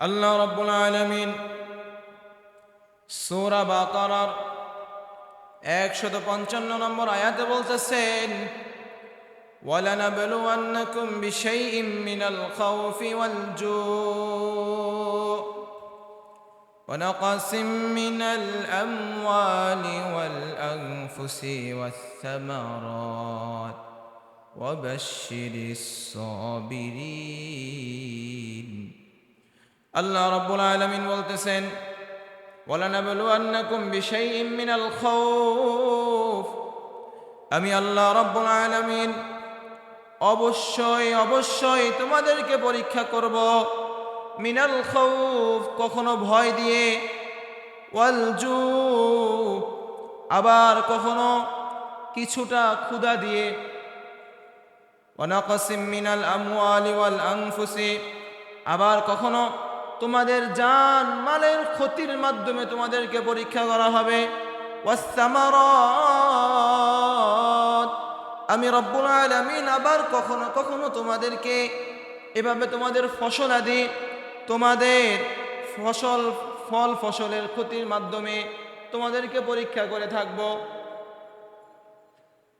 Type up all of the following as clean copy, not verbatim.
আল্লাহ রাব্বুল আলামিন সূরা বাকারার 155 নম্বর আয়াতে বলতেছেন, ওয়ালানাবলুওয়ান্নাকুম বিশাইইম মিনাল খাউফি ওয়াল জু' ওয়া নাকসিম মিনাল আমওয়ালি ওয়াল আনফুসি ওয়াস সামারাত ওয়া বাশশিরিস সাবিরিন। আল্লাহ রাব্বুল আলামিন বলতেছেন, ওয়ালানাবলুওয়ান্নাকুম বিশাইইম মিনাল খাউফ, আমি আল্লাহ রাব্বুল আলামিন অবশ্যই তোমাদেরকে পরীক্ষা করব। মিনাল খাউফ, কখনো ভয় দিয়ে, ওয়াল জু, আবার কখনো কিছুটা ক্ষুধা দিয়ে, ওয়া নাকসিম মিনাল আমওয়ালি ওয়াল আনফুসি, আবার কখনো তোমাদের জান মালের ক্ষতির মাধ্যমে তোমাদেরকে পরীক্ষা করা হবে। ওয়াস সামারাত, আমি রব্বুল আলামিন আবার কখনো কখনো তোমাদেরকে এভাবে তোমাদের ফসলাদি, তোমাদের ফসলের ক্ষতির মাধ্যমে তোমাদেরকে পরীক্ষা করে থাকব।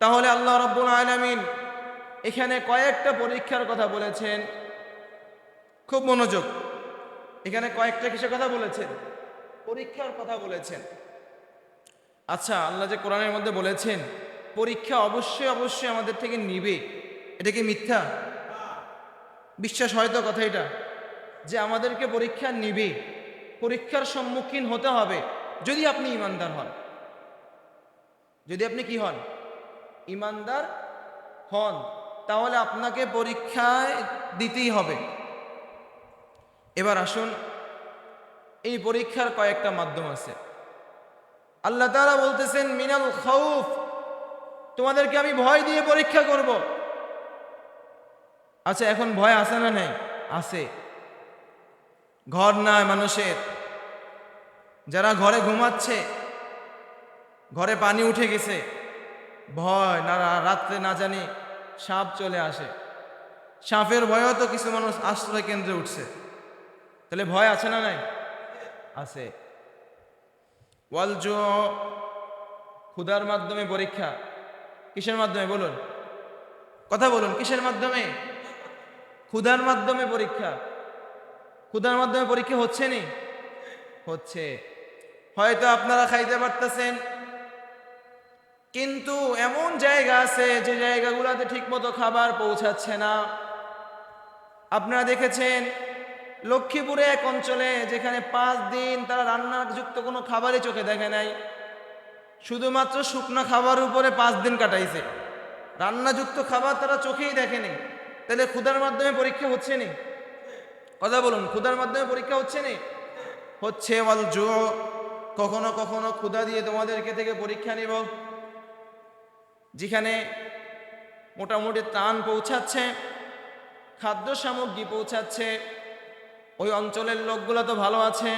তাহলে আল্লাহ রব্বুল আলামিন এখানে কয়েকটা পরীক্ষার কথা বলেছেন। খুব মনোযোগ, এখানে কয়েকটা কিসের কথা বলেছেন? পরীক্ষার কথা বলেছেন। আচ্ছা, আল্লাহ যে কোরআনের মধ্যে বলেছেন পরীক্ষা অবশ্যই আমাদের থেকে নিবে, এটা কি মিথ্যা? বিশ্বাস হয়তো কথা এটা, যে আমাদেরকে পরীক্ষা নিবে, পরীক্ষার সম্মুখীন হতে হবে। যদি আপনি ইমানদার হন, যদি আপনি কি হন? ইমানদার হন, তাহলে আপনাকে পরীক্ষায় দিতেই হবে। এবার আসুন, এই পরীক্ষার কয়েকটা মাধ্যম আছে। আল্লাহ তাআলা বলতেছেন মিনাল খাউফ, তোমাদেরকে আমি ভয় দিয়ে পরীক্ষা করব। আচ্ছা, এখন ভয় আছে না নাই? আছে। ঘর নাই মানুষের, যারা ঘরে ঘুমাচ্ছে, ঘরে পানি উঠে গেছে, ভয় না, রাত্রে না জানি সাপ চলে আসে, সাপের ভয়েও তো কিছু মানুষ আশ্রয় কেন্দ্রে উঠছে। তাহলে ভয় আছে না নাই? আছে। ওয়াল জু, ক্ষুধার মাধ্যমে পরীক্ষা। কিসের মাধ্যমে বলুন? কথা বলুন, কিসের মাধ্যমে? ক্ষুধার মাধ্যমে পরীক্ষা। ক্ষুধার মাধ্যমে পরীক্ষা হচ্ছে নি? হচ্ছে। হয়তো আপনারা খাইতে পারতেছেন, কিন্তু এমন জায়গা আছে যে জায়গাগুলোতে ঠিকমতো খাবার পৌঁছাচ্ছে না। আপনারা দেখেছেন লক্ষ্মীপুরে এক অঞ্চলে, যেখানে 5 দিন তারা রান্নাযুক্ত কোনো খাবারই চোখে দেখে নাই, শুধুমাত্র শুকনো খাবার উপরে 5 দিন কাটাইছে, রান্নাযুক্ত খাবার তারা চোখেই দেখেনি। তাহলে ক্ষুধার মাধ্যমে পরীক্ষা হচ্ছে নি? কথা বলুন, ক্ষুধার মাধ্যমে পরীক্ষা হচ্ছে নি? হচ্ছে। ওয়াল জু, কখনো কখনো ক্ষুধা দিয়ে তোমাদেরকে থেকে পরীক্ষা নিব, যেখানে মোটামুটি ত্রাণ পৌঁছাচ্ছে, খাদ্য সামগ্রী পৌঁছাচ্ছে, ওই অঞ্চলের লোকগুলো তো ভালো আছে,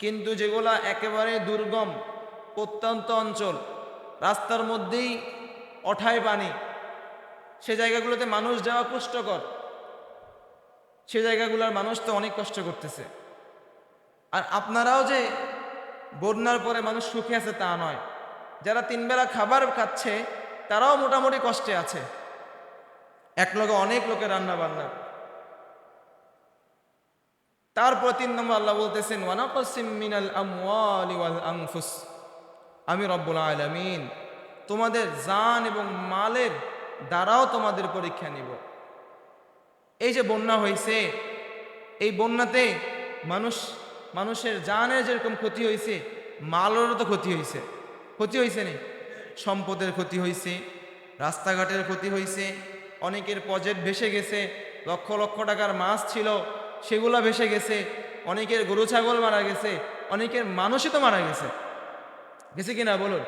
কিন্তু যেগুলা একেবারে দুর্গম প্রত্যন্ত অঞ্চল, রাস্তার মধ্যেই অঠায় পানি, সে জায়গাগুলোতে মানুষ যাওয়া কষ্টকর, সে জায়গাগুলোর মানুষ তো অনেক কষ্ট করতেছে। আর আপনারাও যে বন্যার পরে মানুষ সুখে আছে তা নয়, যারা 3 বেলা খাবার খাচ্ছে তারাও মোটামুটি কষ্টে আছে, এক লগে অনেক লোকের রান্না বান্না। তারপর 3 নম্বর আল্লাহ বলতেছেন, ওয়া নাকসিম মিনাল আমওয়ালি ওয়াল আনফুস, আমি রব্বুল আলামিন তোমাদের জান এবং মালের দ্বারাও তোমাদের পরীক্ষা নিব। এই যে বন্যা হয়েছে, এই বন্যাতে মানুষের জানের যেরকম ক্ষতি হয়েছে, মালেরও তো ক্ষতি হয়েছে। ক্ষতি হয়েছে নি? সম্পদের ক্ষতি হয়েছে, রাস্তাঘাটের ক্ষতি হয়েছে, অনেকের প্রজেক্ট ভেসে গেছে, লক্ষ লক্ষ টাকার মাছ ছিল সেগুলা ভেসে গেছে, অনেকের গরু ছাগল মারা গেছে, অনেকের মানুষই তো মারা গেছে। গেছে কিনা বলুন?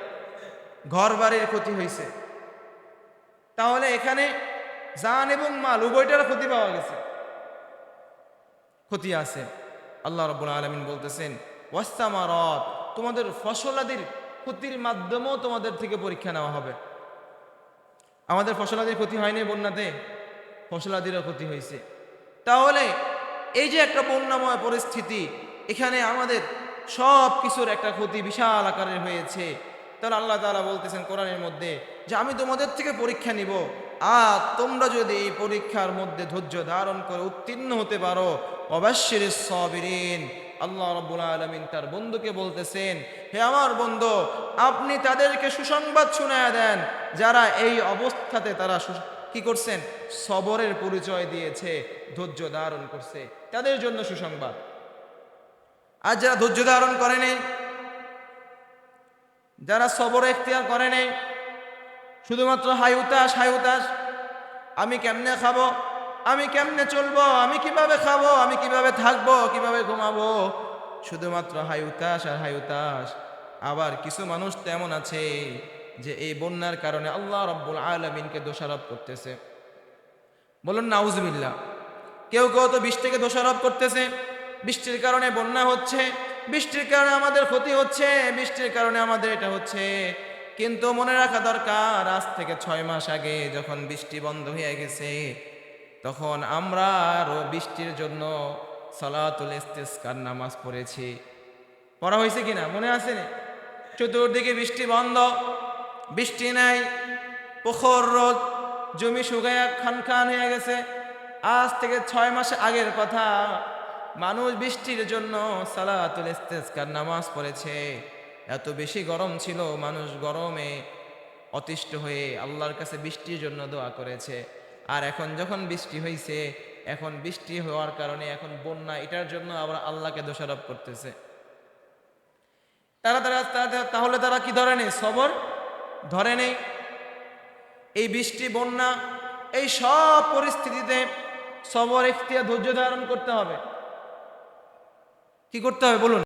ঘর বাড়ির ক্ষতি হয়েছে। তাহলে এখানে জান এবং মাল উভয়টার ক্ষতি পাওয়া গেছে, ক্ষতি আছে। আল্লাহ রাব্বুল আলামিন বলতেছেন, ওয়াস সামারাত, তোমাদের ফসলাদির ক্ষতির মাধ্যমেও তোমাদের থেকে পরীক্ষা নেওয়া হবে। আমাদের ফসলাদির ক্ষতি হয়নি বন্যাতে, ফসলাদিরও ক্ষতি হয়েছে। তাহলে এই যে একটা বন্যাময় পরিস্থিতি, এখানে আমাদের সব কিছুর একটা ক্ষতি বিশাল আকারের হয়েছে। তাহলে আল্লাহ তাআলা বলতেছেন কোরআনের মধ্যে যে আমি তোমাদের থেকে পরীক্ষা নিব, আর তোমরা যদি এই পরীক্ষার মধ্যে ধৈর্য ধারণ করে উত্তীর্ণ হতে পারো, অবাশশিরিস সাবিরিন। আল্লাহ রাব্বুল আলামিন তার বন্ধুকে বলতেছেন, হে আমার বন্ধু, আপনি তাদেরকে সুসংবাদ শোনায়া দেন যারা এই অবস্থাতে তারা কি করছেন, সবরের পরিচয় দিয়েছে, ধৈর্য ধারণ করছে, তাদের জন্য সুসংবাদ। আর যারা ধৈর্য ধারণ করে নেই, যারা সবর এখতিয়ার করে নেই, শুধুমাত্র হায়ুতাস হায়ুতাস, আমি কেমনে খাবো, আমি কেমনে চলবো, আমি কিভাবে খাবো, আমি কিভাবে থাকবো, কিভাবে ঘুমাবো, শুধুমাত্র হায়ুতাস আর হায়ুতাস। আবার কিছু মানুষ তেমন আছে যে এই বন্যার কারণে আল্লাহ রাব্বুল আলামিনকে দোষারোপ করতেছে। বলুন নাউজুবিল্লাহ। কেউ কেউ তো বৃষ্টিকে দোষারোপ করতেছে, বৃষ্টির কারণে বন্যা হচ্ছে, বৃষ্টির কারণে আমাদের ক্ষতি হচ্ছে, বৃষ্টির কারণে আমাদের এটা হচ্ছে। কিন্তু মনে রাখা দরকার, আজ থেকে 6 মাস আগে যখন বৃষ্টি বন্ধ হয়ে গেছে, তখন আমরা আরো বৃষ্টির জন্য সালাতুল ইস্তিসকার নামাজ পড়েছি। পড়া হয়েছে কিনা মনে আছে না? চতুর্দিকে বৃষ্টি বন্ধ, বৃষ্টি নাই, প্রখর রোদ, জমি শুকায়া খান খান হয়ে গেছে। আজ থেকে 6 মাস আগের কথা, মানুষ বৃষ্টির জন্য সালাতুল ইস্তিসকার নামাজ পড়েছে। এত বেশি গরম ছিল, মানুষ গরমে অতিষ্ঠ হয়ে আল্লাহর কাছে বৃষ্টির জন্য দোয়া করেছে। আর এখন যখন বৃষ্টি হয়েছে, এখন বৃষ্টি হওয়ার কারণে এখন বন্যা, এটার জন্য আবার আল্লাহকে দোষারোপ করতেছে। তাহলে তারা কি ধরে নেই? সবর ধরে নেই। এই বৃষ্টি, বন্যা, এই সব পরিস্থিতিতে সবর ইখতিয়ার, ধৈর্য ধারণ করতে হবে। কি করতে হবে বলুন?